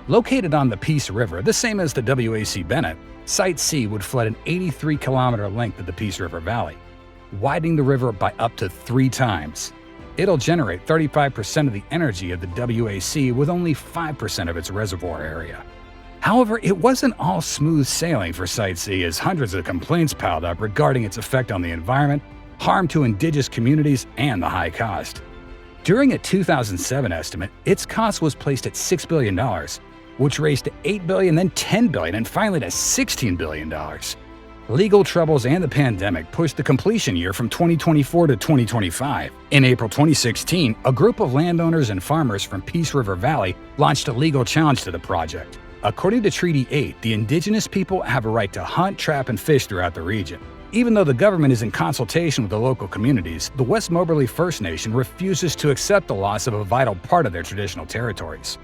Located on the Peace River, the same as the WAC Bennett, Site C would flood an 83-kilometer length of the Peace River Valley, widening the river by up to 3 times. It'll generate 35% of the energy of the WAC with only 5% of its reservoir area. However, it wasn't all smooth sailing for Site C, as hundreds of complaints piled up regarding its effect on the environment, harm to indigenous communities, and the high cost. During a 2007 estimate, its cost was placed at $6 billion, which raised to $8 billion, then $10 billion, and finally to $16 billion. Legal troubles and the pandemic pushed the completion year from 2024 to 2025. In April 2016, a group of landowners and farmers from Peace River Valley launched a legal challenge to the project. According to Treaty 8, the indigenous people have a right to hunt, trap, and fish throughout the region. Even though the government is in consultation with the local communities, the West Moberly First Nation refuses to accept the loss of a vital part of their traditional territories.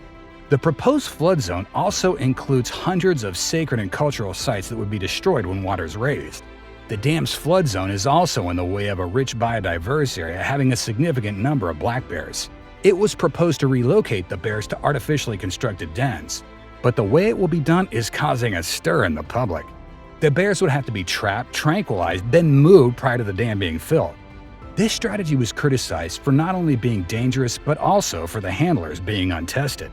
The proposed flood zone also includes hundreds of sacred and cultural sites that would be destroyed when water is raised. The dam's flood zone is also in the way of a rich biodiverse area having a significant number of black bears. It was proposed to relocate the bears to artificially constructed dens, but the way it will be done is causing a stir in the public. The bears would have to be trapped, tranquilized, then moved prior to the dam being filled. This strategy was criticized for not only being dangerous, but also for the handlers being untested.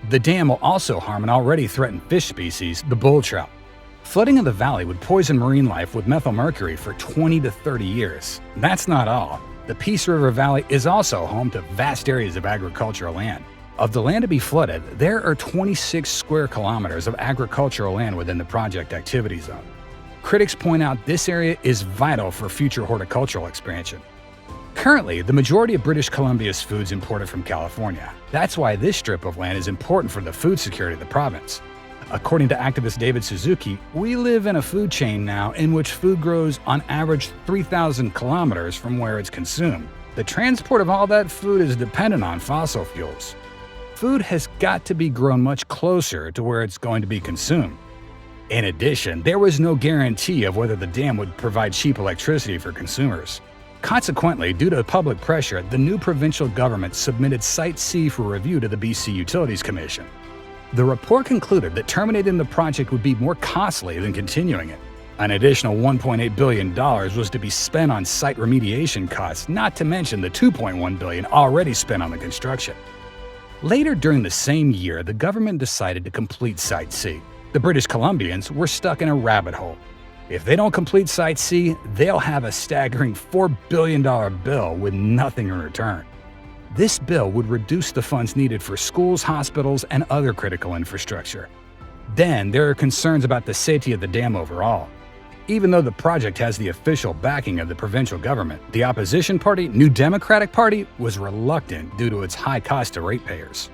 The dam will also harm an already threatened fish species, the bull trout. Flooding of the valley would poison marine life with methylmercury for 20 to 30 years. That's not all. The Peace River Valley is also home to vast areas of agricultural land. Of the land to be flooded, there are 26 square kilometers of agricultural land within the project activity zone. Critics point out this area is vital for future horticultural expansion. Currently, the majority of British Columbia's food is imported from California. That's why this strip of land is important for the food security of the province. According to activist David Suzuki, we live in a food chain now in which food grows on average 3,000 kilometers from where it's consumed. The transport of all that food is dependent on fossil fuels. Food has got to be grown much closer to where it's going to be consumed. In addition, there was no guarantee of whether the dam would provide cheap electricity for consumers. Consequently, due to public pressure, the new provincial government submitted Site C for review to the BC Utilities Commission. The report concluded that terminating the project would be more costly than continuing it. An additional $1.8 billion was to be spent on site remediation costs, not to mention the $2.1 billion already spent on the construction. Later during the same year, the government decided to complete Site C. The British Columbians were stuck in a rabbit hole. If they don't complete Site C, they'll have a staggering $4 billion bill with nothing in return. This bill would reduce the funds needed for schools, hospitals, and other critical infrastructure. Then there are concerns about the safety of the dam overall. Even though the project has the official backing of the provincial government, the opposition party, New Democratic Party, was reluctant due to its high cost to ratepayers.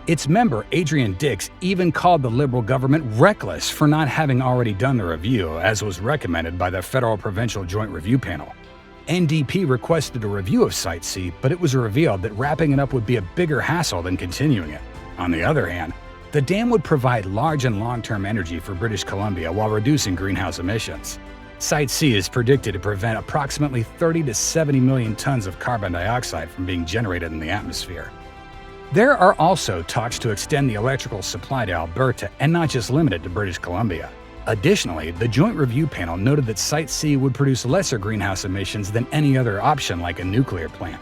Its member, Adrian Dix, even called the Liberal government reckless for not having already done the review, as was recommended by the Federal-Provincial Joint Review Panel. NDP requested a review of Site C, but it was revealed that wrapping it up would be a bigger hassle than continuing it. On the other hand, The dam would provide large and long-term energy for British Columbia while reducing greenhouse emissions. Site C is predicted to prevent approximately 30 to 70 million tons of carbon dioxide from being generated in the atmosphere. There are also talks to extend the electrical supply to Alberta and not just limit it to British Columbia. Additionally, the Joint Review Panel noted that Site C would produce lesser greenhouse emissions than any other option like a nuclear plant.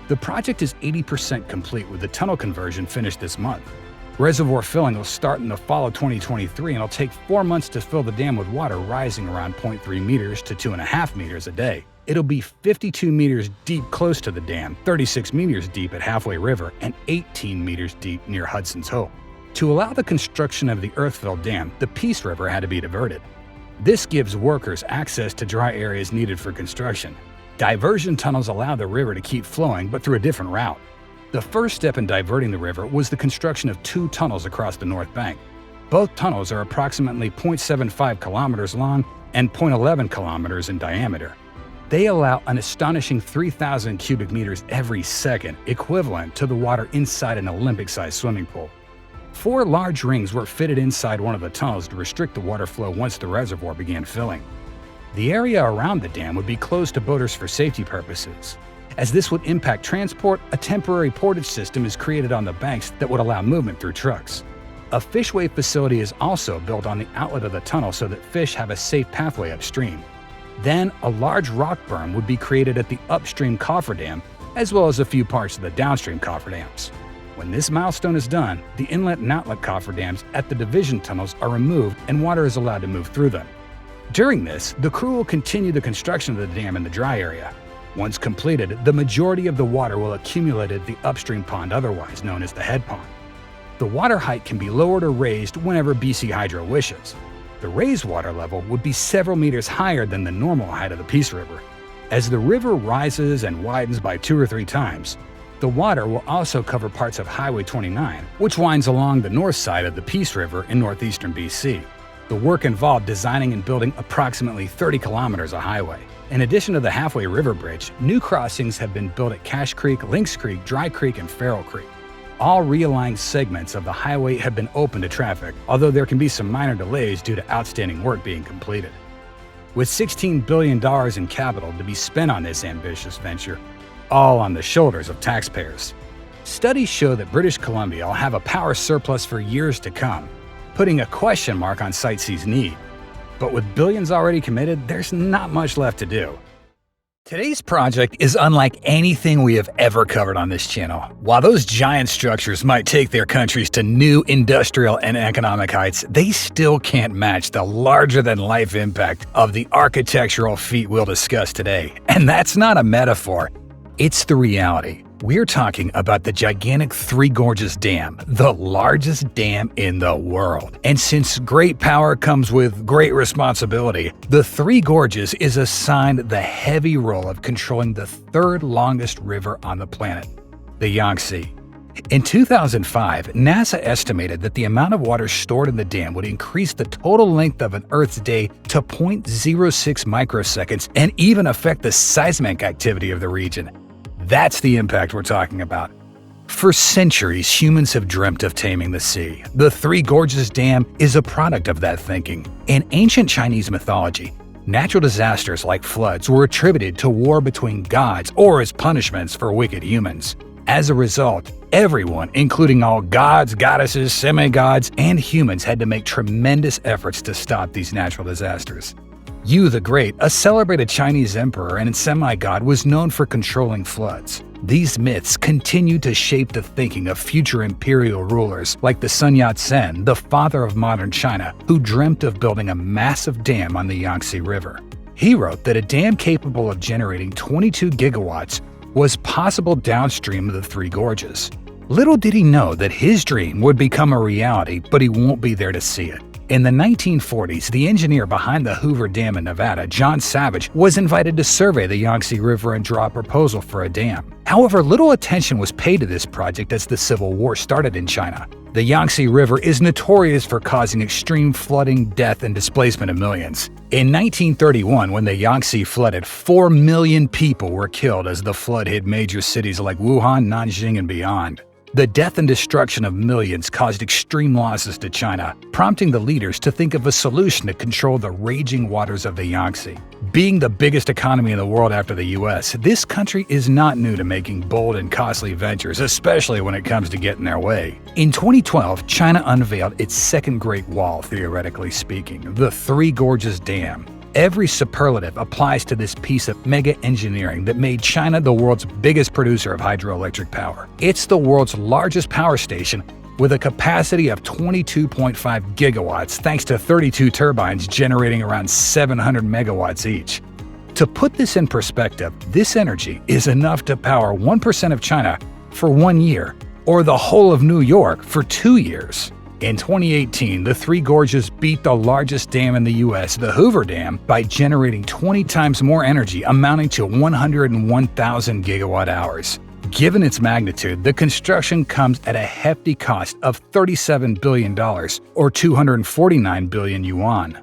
The project is 80% complete with the tunnel conversion finished this month. Reservoir filling will start in the fall of 2023 and it'll take 4 months to fill the dam with water rising around 0.3 meters to 2.5 meters a day. It'll be 52 meters deep close to the dam, 36 meters deep at Halfway River, and 18 meters deep near Hudson's Hope. To allow the construction of the earth-filled dam, the Peace River had to be diverted. This gives workers access to dry areas needed for construction. Diversion tunnels allow the river to keep flowing, but through a different route. The first step in diverting the river was the construction of 2 tunnels across the north bank. Both tunnels are approximately 0.75 kilometers long and 0.11 kilometers in diameter. They allow an astonishing 3,000 cubic meters every second, equivalent to the water inside an Olympic-sized swimming pool. 4 large rings were fitted inside one of the tunnels to restrict the water flow once the reservoir began filling. The area around the dam would be closed to boaters for safety purposes. As this would impact transport, a temporary portage system is created on the banks that would allow movement through trucks. A fishway facility is also built on the outlet of the tunnel so that fish have a safe pathway upstream. Then, a large rock berm would be created at the upstream cofferdam, as well as a few parts of the downstream cofferdams. When this milestone is done, the inlet and outlet cofferdams at the division tunnels are removed and water is allowed to move through them. During this, the crew will continue the construction of the dam in the dry area. Once completed, the majority of the water will accumulate at the upstream pond, otherwise known as the head pond. The water height can be lowered or raised whenever BC Hydro wishes. The raised water level would be several meters higher than the normal height of the Peace River. As the river rises and widens by 2 or 3 times, the water will also cover parts of Highway 29, which winds along the north side of the Peace River in northeastern BC. The work involved designing and building approximately 30 kilometers of highway. In addition to the Halfway River Bridge, new crossings have been built at Cache Creek, Lynx Creek, Dry Creek, and Farrell Creek. All realigned segments of the highway have been open to traffic, although there can be some minor delays due to outstanding work being completed. With $16 billion in capital to be spent on this ambitious venture, all on the shoulders of taxpayers, studies show that British Columbia will have a power surplus for years to come, putting a question mark on Site C's need. But with billions already committed, there's not much left to do. Today's project is unlike anything we have ever covered on this channel. While those giant structures might take their countries to new industrial and economic heights, they still can't match the larger-than-life impact of the architectural feat we'll discuss today. And that's not a metaphor, it's the reality. We're talking about the gigantic Three Gorges Dam, the largest dam in the world. And since great power comes with great responsibility, the Three Gorges is assigned the heavy role of controlling the 3rd longest river on the planet, the Yangtze. In 2005, NASA estimated that the amount of water stored in the dam would increase the total length of an Earth's day to 0.06 microseconds and even affect the seismic activity of the region. That's the impact we're talking about. For centuries, humans have dreamt of taming the sea. The Three Gorges Dam is a product of that thinking. In ancient Chinese mythology, natural disasters like floods were attributed to war between gods or as punishments for wicked humans. As a result, everyone, including all gods, goddesses, semi-gods, and humans, had to make tremendous efforts to stop these natural disasters. Yu the Great, a celebrated Chinese emperor and semi-god, was known for controlling floods. These myths continue to shape the thinking of future imperial rulers like the Sun Yat-sen, the father of modern China, who dreamt of building a massive dam on the Yangtze River. He wrote that a dam capable of generating 22 gigawatts was possible downstream of the Three Gorges. Little did he know that his dream would become a reality, but he won't be there to see it. In the 1940s, the engineer behind the Hoover Dam in Nevada, John Savage, was invited to survey the Yangtze River and draw a proposal for a dam. However, little attention was paid to this project as the Civil War started in China. The Yangtze River is notorious for causing extreme flooding, death, and displacement of millions. In 1931, when the Yangtze flooded, 4 million people were killed as the flood hit major cities like Wuhan, Nanjing, and beyond. The death and destruction of millions caused extreme losses to China, prompting the leaders to think of a solution to control the raging waters of the Yangtze. Being the biggest economy in the world after the US, this country is not new to making bold and costly ventures, especially when it comes to getting their way. In 2012, China unveiled its second Great Wall, theoretically speaking, the Three Gorges Dam. Every superlative applies to this piece of mega engineering that made China the world's biggest producer of hydroelectric power. It's the world's largest power station with a capacity of 22.5 gigawatts thanks to 32 turbines generating around 700 megawatts each. To put this in perspective, this energy is enough to power 1% of China for 1 year, or the whole of New York for 2 years. In 2018, the Three Gorges beat the largest dam in the US, the Hoover Dam, by generating 20 times more energy, amounting to 101,000 gigawatt hours. Given its magnitude, the construction comes at a hefty cost of $37 billion, or 249 billion yuan.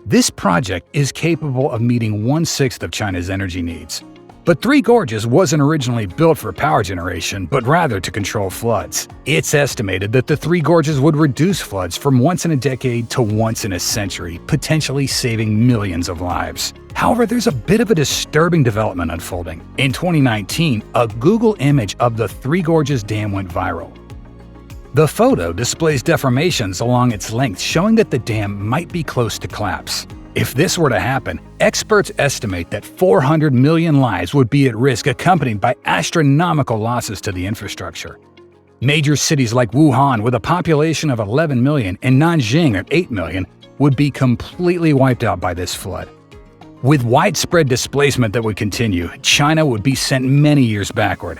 This project is capable of meeting 1/6 of China's energy needs. But Three Gorges wasn't originally built for power generation, but rather to control floods. It's estimated that the Three Gorges would reduce floods from once in a decade to once in a century, potentially saving millions of lives. However, there's a bit of a disturbing development unfolding. In 2019, a Google image of the Three Gorges Dam went viral. The photo displays deformations along its length, showing that the dam might be close to collapse. If this were to happen, experts estimate that 400 million lives would be at risk, accompanied by astronomical losses to the infrastructure. Major cities like Wuhan, with a population of 11 million, and Nanjing at 8 million, would be completely wiped out by this flood. With widespread displacement that would continue, China would be sent many years backward.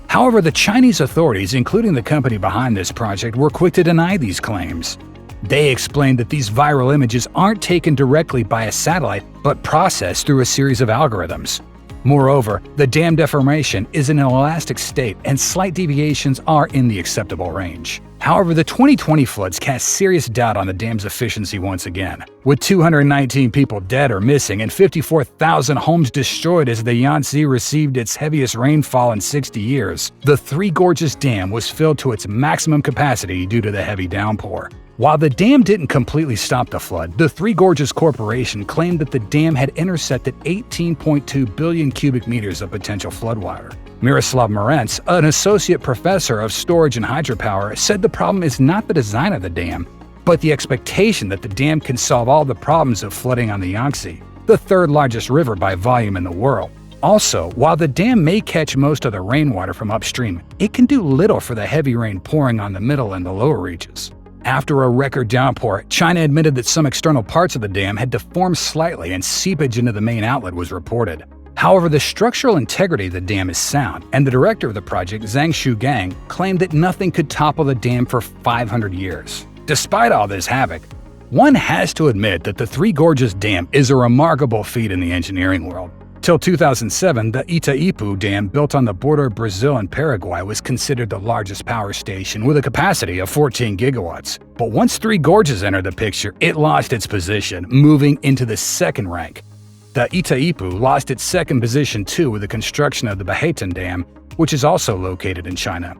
However, the Chinese authorities, including the company behind this project, were quick to deny these claims. They explained that these viral images aren't taken directly by a satellite, but processed through a series of algorithms. Moreover, the dam deformation is in an elastic state and slight deviations are in the acceptable range. However, the 2020 floods cast serious doubt on the dam's efficiency once again. With 219 people dead or missing and 54,000 homes destroyed as the Yangtze received its heaviest rainfall in 60 years, the Three Gorges Dam was filled to its maximum capacity due to the heavy downpour. While the dam didn't completely stop the flood, the Three Gorges Corporation claimed that the dam had intercepted 18.2 billion cubic meters of potential floodwater. Miroslav Marentz, an associate professor of storage and hydropower, said the problem is not the design of the dam, but the expectation that the dam can solve all the problems of flooding on the Yangtze, the third largest river by volume in the world. Also, while the dam may catch most of the rainwater from upstream, it can do little for the heavy rain pouring on the middle and the lower reaches. After a record downpour, China admitted that some external parts of the dam had deformed slightly and seepage into the main outlet was reported. However, the structural integrity of the dam is sound, and the director of the project, Zhang Shugang, claimed that nothing could topple the dam for 500 years. Despite all this havoc, one has to admit that the Three Gorges Dam is a remarkable feat in the engineering world. Till 2007, the Itaipu Dam, built on the border of Brazil and Paraguay, was considered the largest power station with a capacity of 14 gigawatts. But once Three Gorges entered the picture, it lost its position, moving into the second rank. The Itaipu lost its second position too with the construction of the Bahetan Dam, which is also located in China.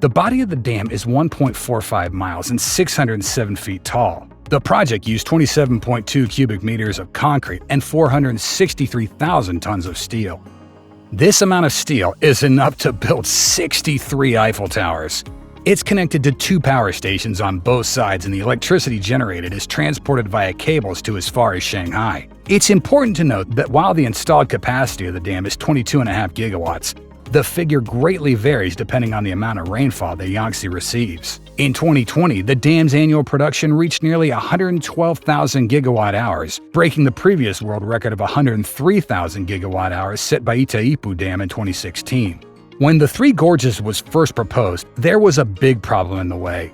The body of the dam is 1.45 miles and 607 feet tall. The project used 27.2 cubic meters of concrete and 463,000 tons of steel. This amount of steel is enough to build 63 Eiffel Towers. It's connected to 2 power stations on both sides, and the electricity generated is transported via cables to as far as Shanghai. It's important to note that while the installed capacity of the dam is 22.5 gigawatts, the figure greatly varies depending on the amount of rainfall the Yangtze receives. In 2020, the dam's annual production reached nearly 112,000 gigawatt hours, breaking the previous world record of 103,000 gigawatt hours set by Itaipu Dam in 2016. When the Three Gorges was first proposed, there was a big problem in the way: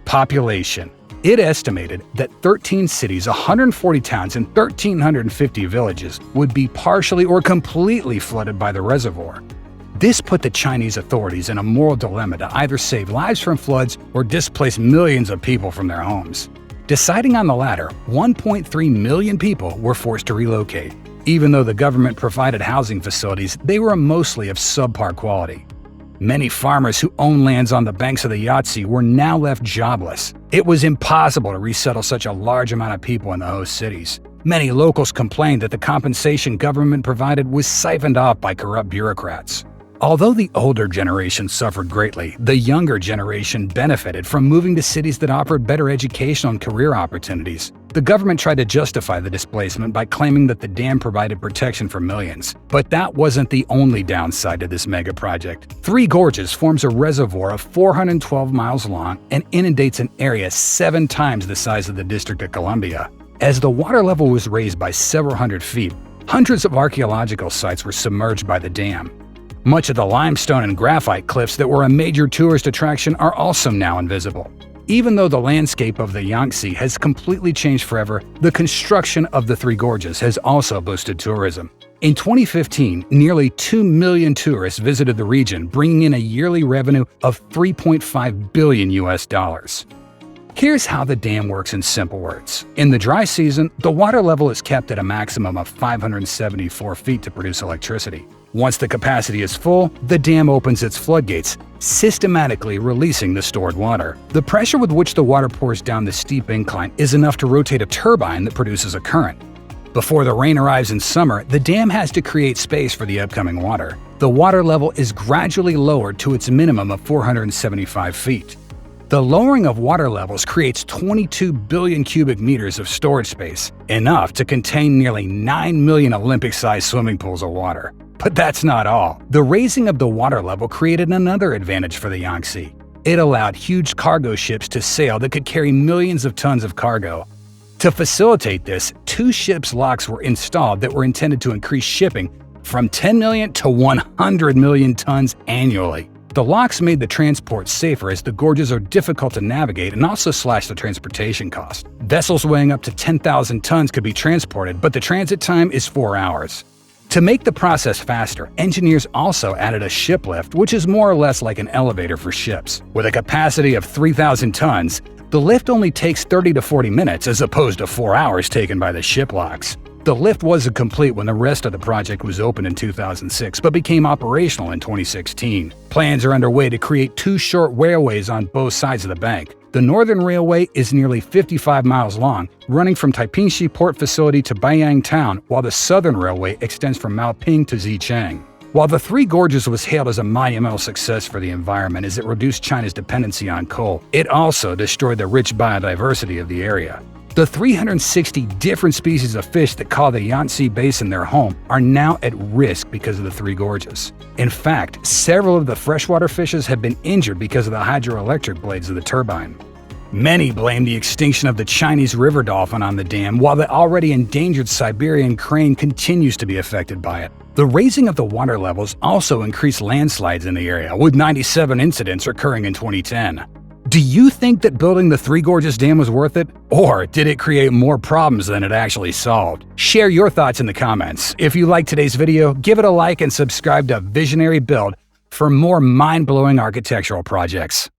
population. It estimated that 13 cities, 140 towns, and 1,350 villages would be partially or completely flooded by the reservoir. This put the Chinese authorities in a moral dilemma to either save lives from floods or displace millions of people from their homes. Deciding on the latter, 1.3 million people were forced to relocate. Even though the government provided housing facilities, they were mostly of subpar quality. Many farmers who owned lands on the banks of the Yangtze were now left jobless. It was impossible to resettle such a large amount of people in the host cities. Many locals complained that the compensation government provided was siphoned off by corrupt bureaucrats. Although the older generation suffered greatly, the younger generation benefited from moving to cities that offered better educational and career opportunities. The government tried to justify the displacement by claiming that the dam provided protection for millions. But that wasn't the only downside to this mega project. Three Gorges forms a reservoir of 412 miles long and inundates an area 7 times the size of the District of Columbia. As the water level was raised by several hundred feet, hundreds of archaeological sites were submerged by the dam. Much of the limestone and graphite cliffs that were a major tourist attraction are also now invisible. Even though the landscape of the Yangtze has completely changed forever, the construction of the Three Gorges has also boosted tourism. In 2015, nearly 2 million tourists visited the region, bringing in a yearly revenue of $3.5 billion US. Here's how the dam works in simple words. In the dry season, the water level is kept at a maximum of 574 feet to produce electricity. Once the capacity is full, the dam opens its floodgates, systematically releasing the stored water. The pressure with which the water pours down the steep incline is enough to rotate a turbine that produces a current. Before the rain arrives in summer, the dam has to create space for the upcoming water. The water level is gradually lowered to its minimum of 475 feet. The lowering of water levels creates 22 billion cubic meters of storage space, enough to contain nearly 9 million Olympic-sized swimming pools of water. But that's not all. The raising of the water level created another advantage for the Yangtze. It allowed huge cargo ships to sail that could carry millions of tons of cargo. To facilitate this, 2 ships' locks were installed that were intended to increase shipping from 10 million to 100 million tons annually. The locks made the transport safer as the gorges are difficult to navigate and also slashed the transportation cost. Vessels weighing up to 10,000 tons could be transported, but the transit time is 4 hours. To make the process faster, engineers also added a ship lift, which is more or less like an elevator for ships. With a capacity of 3,000 tons, the lift only takes 30 to 40 minutes as opposed to 4 hours taken by the ship locks. The lift wasn't complete when the rest of the project was opened in 2006, but became operational in 2016. Plans are underway to create 2 short railways on both sides of the bank. The Northern Railway is nearly 55 miles long, running from Taipingshi Port Facility to Baiyang Town, while the Southern Railway extends from Maoping to Xicheng. While the Three Gorges was hailed as a monumental success for the environment as it reduced China's dependency on coal, it also destroyed the rich biodiversity of the area. The 360 different species of fish that call the Yangtze Basin their home are now at risk because of the Three Gorges. In fact, several of the freshwater fishes have been injured because of the hydroelectric blades of the turbine. Many blame the extinction of the Chinese river dolphin on the dam, while the already endangered Siberian crane continues to be affected by it. The raising of the water levels also increased landslides in the area, with 97 incidents occurring in 2010. Do you think that building the Three Gorges Dam was worth it? Or did it create more problems than it actually solved? Share your thoughts in the comments. If you liked today's video, give it a like and subscribe to Visionary Build for more mind-blowing architectural projects.